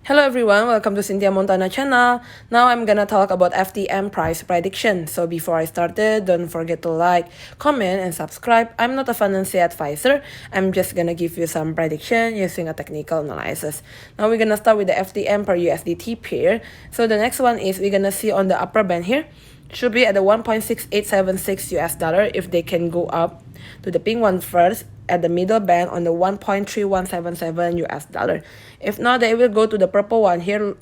Hello everyone, welcome to Cynthia Montana channel. Now I'm gonna talk about FTM price prediction. So before I started, don't forget to like, comment, and subscribe. I'm not a financial advisor. I'm just gonna give you some prediction using a technical analysis. Now we're gonna start with the FTM per USDT pair. So the next one is we're gonna see on the upper band here. Should be at the 1.6876 US dollar if they can go up to the pink one first at the middle band on the 1.3177 US dollar. If not, they will go to the purple one here,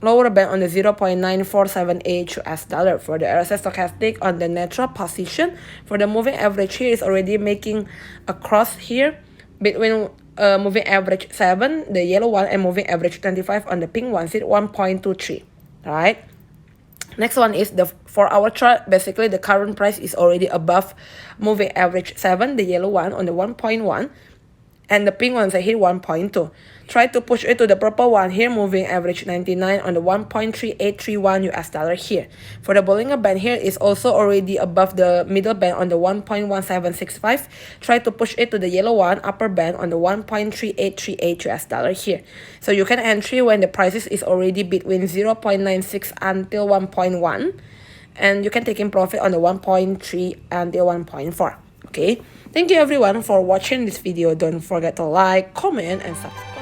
lower band on the 0.9478 US dollar. For the RSI stochastic on the neutral position, for the moving average here is already making a cross here between moving average 7, the yellow one, and moving average 25 on the pink one, 1.23, right? Next one is the 4-hour chart. Basically, the current price is already above moving average 7, the yellow one, on the 1.1. And the pink ones are here 1.2. Try to push it to the purple one here, moving average 99 on the 1.3831 US dollar here. For the Bollinger Band here is also already above the middle band on the 1.1765. Try to push it to the yellow one, upper band on the 1.3838 US dollar here. So you can entry when the prices is already between 0.96 until 1.1. And you can take in profit on the 1.3 until 1.4. Okay, thank you everyone for watching this video. Don't forget to like, comment, and subscribe.